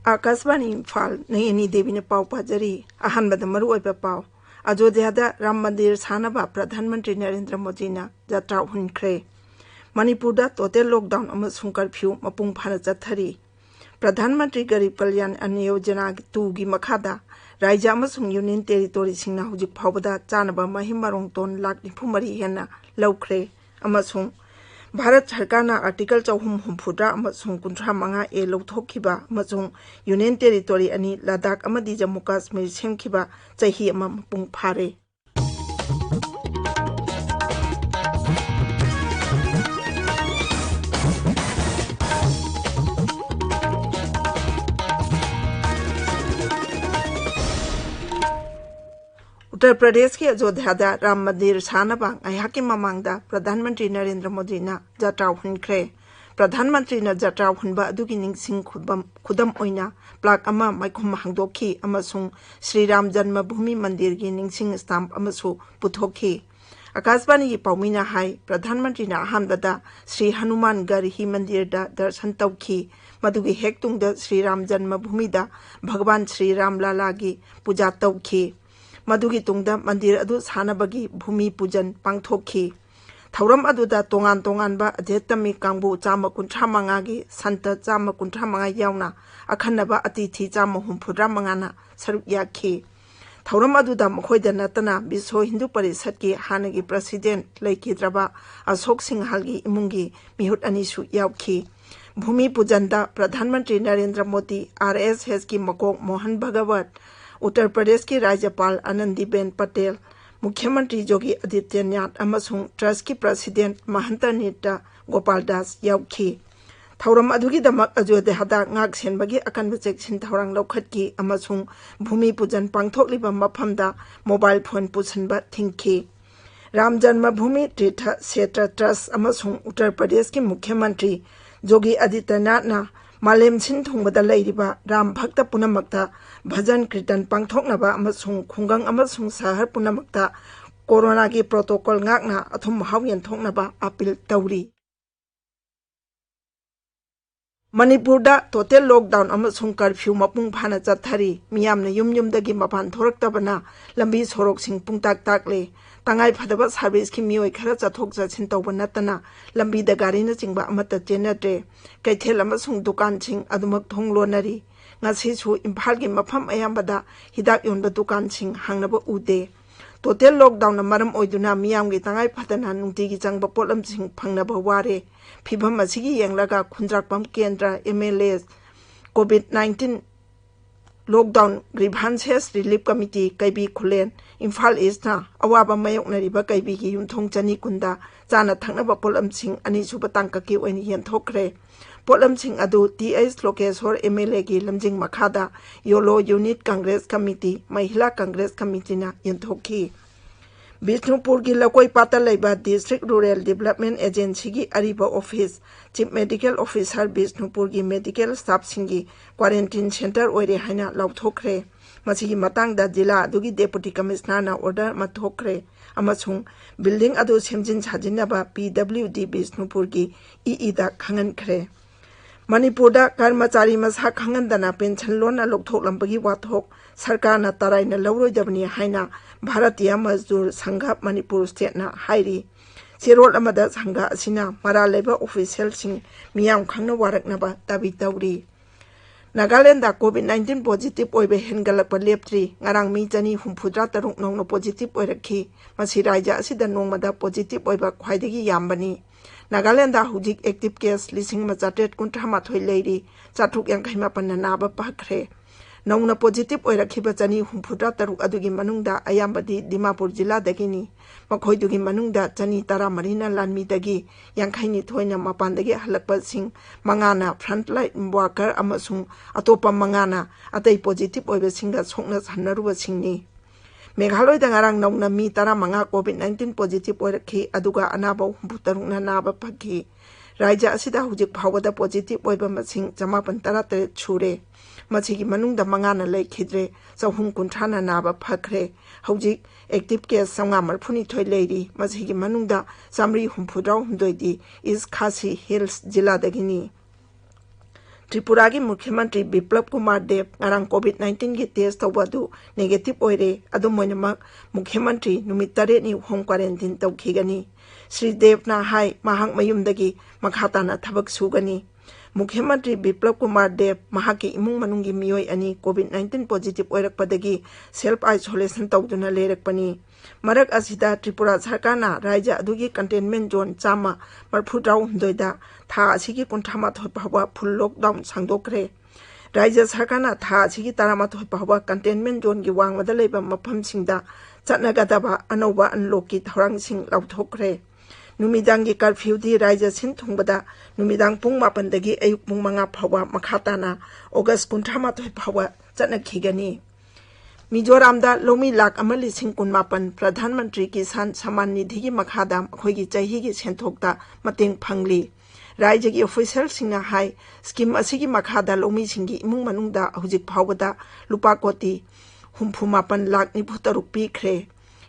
आकाशवाणी इम्फाल नयनी देवी ने पाव पाजरी अहनबद मरुओइबा पाव अयोध्यादा राम मंदिर सानबा प्रधानमंत्री नरेंद्र मोदी ना यात्रा हुनख्रे मणिपुरदा टोटल लॉकडाउन अमसुंग कर्फ्यू मपुंग फाना चथरी प्रधानमंत्री गरीब कल्याण अन्न योजना 2 की मखादा राज्य अमसुंग यूनियन टेरिटोरी सिंगना हुजिक फावदा चानबा महिम मरोंग टोन लाख 94 हेना लौख्रे अमसुंग भारत सरकार आर्टिकल 453 ए लौथोखिबा अमसुंग यूनियन टेरिटोरी अनि लद्दाख अमदी जम्मू काश्मीर सेमखिबा चही अमा मपुंग फारे उत्तर प्रदेश के अयोध्या राम मंदिर सानबा अयाकी ममांगदा प्रधानमंत्री नरेंद्र मोदी ना यात्रा हुनख्रे प्रधानमंत्री ना यात्रा हुनबा अदुगी निंगसिंग खुदम ओइना प्लाक अमा माइखुम हांगदोखी अमसुंग श्री राम जन्मभूमि मंदिर की निंगसिंग स्टाम्प अमसु पुथोखी आकाशवाणी की पाउमीना हाई प्रधानमंत्री ना अहानबदा श्री हनुमान गढ़ी मंदिर दा दर्शन तौखी मदुगी हेक्तुंगदा श्री राम जन्मभूमि दा भगवान श्री राम लाला की पूजा तौखी मदुगी तुंगदा मंदिर अदु सानबगी भूमि पूजन पांगथोखी थौरम अदुदा तोंगान तोंगानबा अध्येतमी कांगबु 135 गी संत 135 यावना अखन्नबा अतिथि 135 ना सरुक याखी थौरम अदुदा मखोइदा नतना विश्व हिंदू परिषद की हानगी प्रेसिडेंट लेखिद्रबा अशोक सिंघाल की इमुंगी मिहुट अनिसु यावखी भूमि पूजनदा प्रधानमंत्री नरेंद्र मोदी आरएसएस की मकोक मोहन भगवत उत्तर प्रदेश के राज्यपाल आनंदीबेन पटेल मुख्यमंत्री योगी आदित्यनाथ अमसुंग ट्रस्ट की प्रेसिडेंट महंत नेता Gopal Das यावखी थौरम अदुगीदमक अयोध्यादा ngak senbagi akanba cheksin thorang lokhatki amasung भूमि पूजन पांगथोकलिबा मफमदा मोबाइल फोन पुसनबा थिंखी राम जन्मभूमि तीर्थ क्षेत्र ट्रस्ट अमसुंग उत्तर प्रदेश के मुख्यमंत्री योगी आदित्यनाथ ना मालेम सिंथुंगबदा लैरिबा राम भक्त पुनमक्ता भजन कीर्तन पांगथोकनबा अमसुंग खुंगंग अमसुंग शहर पुनमक्ता कोरोना की प्रोटोकॉल ngakna अथुम हाव यंथोकनबा अपील तौरी मणिपुरदा टोटल लॉकडाउन अमसुंग कर्फ्यू मपुंग फाना चथरी मियामना युमयुमदगी मपान थोरक्तबना लंबी सोरोकसिंग पुंगताक ताकले तंगाई फदबा सर्विस की मियोय खरा चथोक चथिन तौब नतना लंबी द गारीना चिंगबा अमत चेनद्रे कैथेल अमसुंग दुकानसिंग अदुमक थोंगलोनरी ngasisu इम्फाल की मफम अयामबदा हिदाक योनबा दुकानसिंग हांगनबा उदे टोटल लॉकडाउन मरम ओइदुना मियामगी तंगाई फदना नुंगतिगी चंगबा पोटलमसिंग फंगनबा वारे फिभम असिगी येंगलागा खुंद्राकपम केंद्र एमएलए कोविड-19 lockdown grievances relief committee कैबी खुलेन Imphal ईस्टना अवाबा मयोकनरिबा कैबी की युमथोंग चनी कुंदा चाना थंगनबा पोटलमसिंग अनिसुबा तांककी ओइनि येंथोखरे पोटलमसिंग अदु टीएस लोकेश्वर एमएलए की लमजिंग मखादा योलो यूनिट कांग्रेस कमिटी महिला कांग्रेस कमिटी ना येंथोखी बिष्णुपुर की लकोई पाता लेबा डिस्ट्रिक्ट रूरल डेवलपमेंट एजेंसी की अरीबा office chief medical officer Bishnupur की मेडिकल स्टाफ सिंगी क्वारंटाइन सेंटर ओइरे हाइना लौथोखरे मसिगी मतांगदा जिला अदुगी डेप्यूटी कमिश्नर ना ऑर्डर मथोखरे अमसुंग बिल्डिंग अदु सेमजिन साजिनबा पीडब्ल्यूडी बिष्णुपुर की ईईदा खंगनखरे मणिपुरदा कर्मचारी मसा खंगनदना पेंशन लोन लौथोकलंबगी वाथोक सरकार तराइना लौरोइदबनी हाइना भारतीय मजदूर संघ मणिपुर स्टेट ना हाइरी चेरोल अमदा संघ असिना मरा लेबा ऑफिशियल सिंग मियाम खंगना वारकनबा दाबी तौरी नागालैंड कोविड-19 पॉजिटिव ओइबे हेनगलप लेप्ट्री ngarang mi chani humphudra taruk nongno positive ओइरखी मसी राज्य असिदा नोंगमदा पॉजिटिव ओइबा ख्वाइदगी यामबनी नागालैंड हुजिक एक्टिव केस 1838 लेरी 485 नाबा पखरे नौना पॉजिटिव ओइरखिबा चनी हुमफुद्रा तरुक अदुगी मनुंगदा अयामबदी दिमापुर जिला दगिनी मखोइदुगी मनुंगदा चनी तारा मरीना लानमीदगी यांखैनी थोइना मपानदगी हलकपा सिंग मंगाना फ्रंटलाइन वर्कर अमसुंग अतोपा मंगाना अतै पॉजिटिव ओइबा सिंगा सोकना सन्नरुबा सिंगनी मेघालय दंगारंग नौना मी 15 कोविड-19 पॉजिटिव ओइरखी अदुगा अनाबा हुमफुतरुकना नाबा पखी राज्य असिदा हुजिक फावदा पॉजिटिव ओइबा मसिंग 133 छुरे मसिगी मनुंगदा मंगाना लेखिद्रे 350 नाबा फखरे हौजिक एक्टिव केस 132 लेरी मसिगी मनुंगदा 139 दी इस खासी हिल्स जिला दगिनी त्रिपुरा की मुख्यमंत्री बिप्लब कुमार देव ngarang COVID-19 की टेस्ट तौबदु नेगेटिव ओइरे अदुमोइनमक मुख्यमंत्री नुमित 8 नि होम क्वारंटाइन तौखिगनी श्री देवना हाई महांग मयुमदगी मखाताना थबक सुगनी मुख्यमंत्री बिप्लब कुमार देव महाकी इमुंग मनुंगी मियोय अनि COVID-19 पॉजिटिव ओइरकपदगी सेल्फ आइसोलेशन तौदुना लेरकपनी मरक असिदा त्रिपुरा सरकारना राज्य अदुगी कंटेनमेंट जोन चामा मरफुद्राउ हुंदोइदा था असिगी कुंठामाथोय पावा फुल लॉकडाउन सांदोक्रे राज्य सरकारना था असिगी तारामाथोय पावा कंटेनमेंट जोन की वांगमदा लेबा मफमसिंगदा चटनगदबा अनौबा अनलॉकी थौरांगसिंग लौथोक्रे नुमिदांगी कर्फ्यूदी राज्य सिनथुंगबदा नुमिदांग पुंग 8 दगी अयुक पुंग 5 फावा मखाताना अगस्त 19 फावा चटनखिगनी मिजोरामदा लोमी लाख 1,18,000 प्रधानमंत्री किसान सम्मान निधि की मखादा अखोगी चाही की सेंथोक्ता मतेंग फंगली राज्य की ऑफिशियल सिंगना हाई स्कीम असिगी मखादा लोमी सिंगी इमुंग मनुंगदा हुजिक फावदा लुपा कोटी 59,90,000 पीख्रे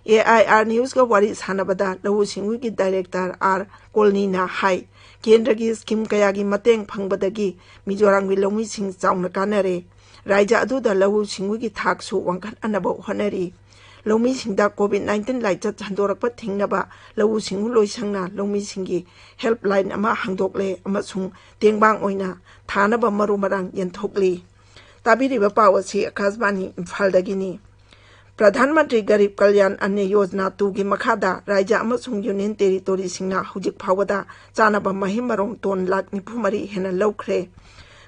AIR न्यूज का वारी सानबदा लवु सिंगु की डायरेक्टर आर कोलनीना हाई केंद्र की स्कीम कया की मतेंग फंगबदगी मिजोराम की लोमी सिंग चाउना कानरे राज्य अदुदा लवु सिंगु की थाकसु वंखन अनब honorary loamy सिंगदा COVID-19 लाइचत हंदोरकप थिंगनबा लवु सिंगु लोइसंगना loamy सिंगी helpline अमा हंदोकले अमसुंग तेंगबांग ओइना थानब मरु मरंग यंथोकली ताबिरिबा पावसी आकाशवाणी इम्फालदगिनी प्रधानमंत्री गरीब कल्याण अन्न योजना 2 की मखादा राज्य अमसुंग यूनियन टेरिटोरी सिंगना हुजिक फावदा चानब महिमरों टोन 1,94,000 हेना लौख्रे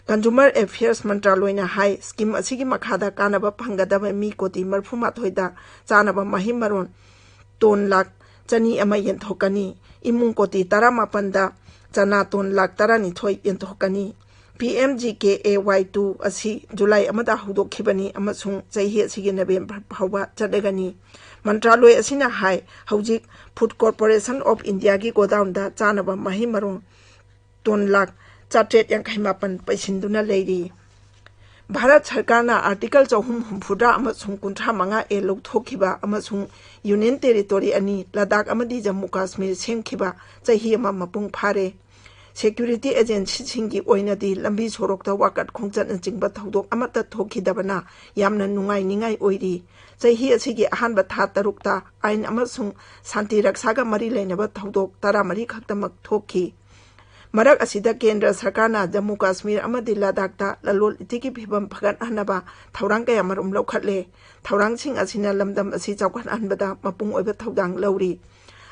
कंज्यूमर अफेयर्स मंत्रालयना हाई स्कीम असिगी मखादा कानब फंगदब मी कोटी 38 चानब महिमरों टोन 1,02,000 अमा यंथोकनी इमुंग कोटी 18 चना टोन 1,12,000 यंथोकनी PMGKAY2 असी जुलाई अमदा हुदोखिबनी अमसुंग चाही असिगी नवेंबर फावबा चदगनी मंत्रालय असिना हाई हौजिक फूड कॉर्पोरेशन ऑफ इंडिया की गोडाउन दा चानब महिमरों टोन 1,4,58 पैसिंदुना लेरी भारत सरकारना आर्टिकल 450 ए लौथोखिबा अमसुंग यूनियन टेरिटोरी अनि लद्दाख अमदी जम्मू काश्मीर सेमखिबा चाही अमा मपुंग फारे सेक्यूरिटी एजेंसी सिंगी ओइनदी लंबी सोरोक्ता वाकट खोंचन चिंगबा थौदोक अमता थोखिदबना यामना नुंगाई निंगाई ओइरी चाही असिगी अहानबा था तरुक्ता आइन अमसुंग शांति रक्षागा मरी लेनबा थौदोक 13 खक्तमक थोखी मरक असिदा केंद्र सरकारना जम्मू काश्मीर अमदी लद्दाखता ललोल इतिगी फिबम फगनहनबा थौरांग कया मरुम लौखटले थौरांगसिंग असिना लमदम असि चौखनहनबदा मपुंग ओइबा थौदांग लौरी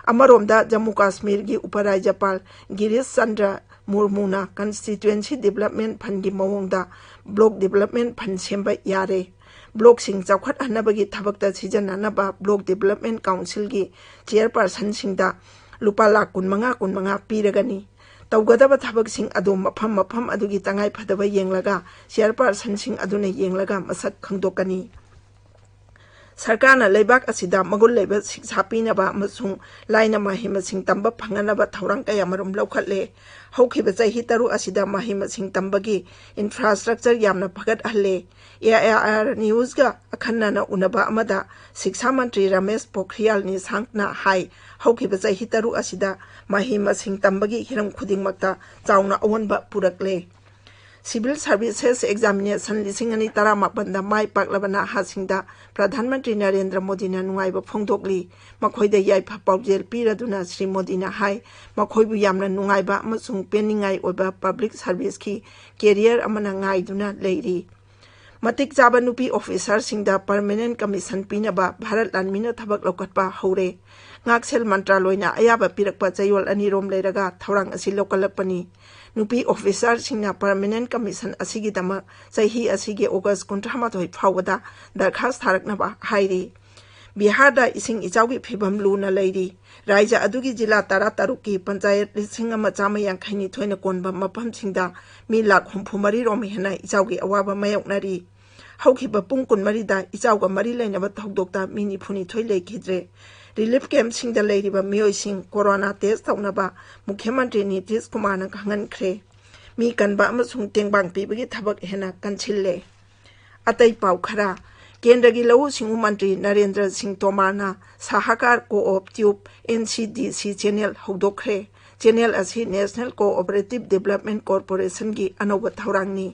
अमरोमदा जम्मू काश्मीर की उपराज्यपाल Girish Chandra मुर्मुना constituency development fund की मवोंगदा ब्लॉक डेवलपमेंट फंड सेंबा यारे ब्लॉक सिंग चौखटहनबगी थबकता सिजननबा ब्लॉक डेवलपमेंट काउंसिल की चेयरपर्सन सिंगदा लुपा 15,15 पीरगनी तौगदब थबक सिंग अदो मफम मफम अदुगी तंगाई फदब येंगलगा चेयरपर्सन सिंग अदुने येंगलगा मसक खंगदोकनी सरकारना लेबाक असिदा मगुल लेबा शिक्षा पीनबा अमसुंग लाइना महिमसिंग तंबा फंगनबा थौरांग कया मरुम लौखटले हौखिबा चाही 3 असिदा महिमसिंग तंबगी इंफ्रास्ट्रक्चर यामना फगत हल्ले AIR न्यूज का अखन्ना उनबा अमदा शिक्षा मंत्री रमेश पोखरियाल निशंकना हाई हौखिबा चाही 3 असिदा महिमसिंग तंबगी हिरम खुदिंगमक्ता चाउना अवनबा पुरकले सिविल सर्विसेस एग्जामिनेशन 2019 माई पाकलबना हासिंगदा प्रधानमंत्री नरेंद्र मोदी नुंगाइबा फोंदोकली मखोइदा याइफा पाउजेल पीरदुना श्री मोदी हाई मखोइबु यामना नुंगाइबा अमसुंग पेनिंगाई ओइबा पब्लिक सर्विस की कैरियर अमना गाइदुना लेरी मतिक चाबा नुपी ऑफिसर सिंगदा परमानेंट कमीशन पीनबा भारत लानमिना थबक लौकटपा हौरे ngakсel मंत्रालयना अयाबा पिरकपा चयोल अनिरोम लेरगा थौरांग असि लोकलकपनी नुपी ऑफिसर सिंगना परमानेंट कमीशन असिगी दमा चाही असिगी अगस्त 19 फावदा दरखास्त थारकनबा हाइरी बिहार दा इसिंग इचाउगी फिबम लूना लेरी राज्य अदुगी जिला 13 की पंचायत 1,152 कोनबा मफम सिंगदा मी 1,50,000 रोम हेना इचाउगी अवाबा मायोकनारी हौखिबा पुंग 20 दा इचाउगा मरी लेनबा थौदोक्ता मी 92 लेखिद्रे रिलीफ कैंप सिंगदा लेरिबा मियोइसिंग कोरोना टेस्ट तौनबा मुख्यमंत्री नीतीश कुमार ना खंगनख्रे मी कनबा अमसुंग तेंगबांग पीबगी थबक हेना कंसिल्ले अतै पाउ खरा केंद्र की लघु सिंह मंत्री नरेंद्र सिंह तोमर ना सहकार कोऑपरेटिव NCDC चैनल हौदोखरे चैनल असी नेशनल कोऑपरेटिव डेवलपमेंट कॉर्पोरेशन की अनौब थौरांगनी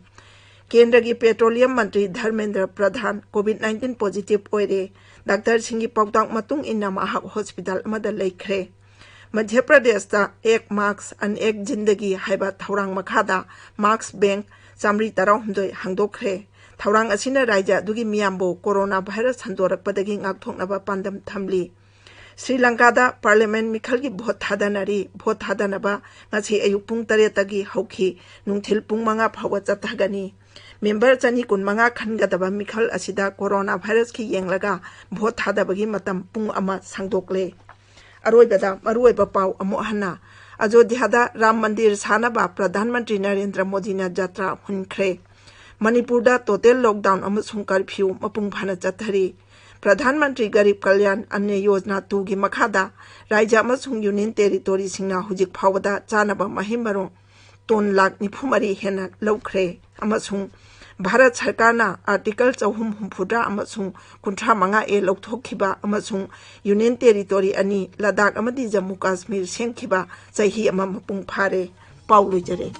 केंद्र की पेट्रोलियम मंत्री धर्मेंद्र प्रधान कोविड-19 पॉजिटिव होइरे डॉक्टर सिंह पौताक मतुंग इन्ना महाक हॉस्पिटल मदा लेख्रे मध्य प्रदेश दा एक मार्क्स अन एक जिंदगी हाइबा थौरांग मखादा मार्क्स बैंक चामरी 12 हांदोख्रे थौरांग असिना राज्य दुगी मियामबो कोरोना वायरस हंदोरकपदगी ngakthoknaba pandam thamli Sri Lanka parliament मिखल की भोट थादनरी भोट थादनबा ngasi ayuk pung 3 tagi hauki nungthil pung 5 phawa chathagani member chani kun manga khangadaba mikhal asida corona virus ki yenglaga भोट थादबगी matam pung ama sangdokle aroibada maruiba pau amo hana Ayodhya Ram मंदिर सानबा प्रधानमंत्री नरेंद्र मोदी ने यात्रा हुनख्रे मणिपुर टोटल लॉकडाउन अमसुंग curfew मपुंग फाना चथरी प्रधानमंत्री गरीब कल्याण अन्य योजना 2 की मखादा राज्य अमसुंग यूनियन टेरिटोरी सिंगना हुजिक फावदा चानबा महिमरो टोन लाख 94 हेना लौख्रे अमसुंग भारत सरकार ना आर्टिकल 4 अमसुंग 35 ए लौथोखिबा अमसुंग यूनियन टेरिटोरी अनि लद्दाख अमदी जम्मू कश्मीर सेंखिबा चही अमा मपुंग फारे पाउ लुजरे।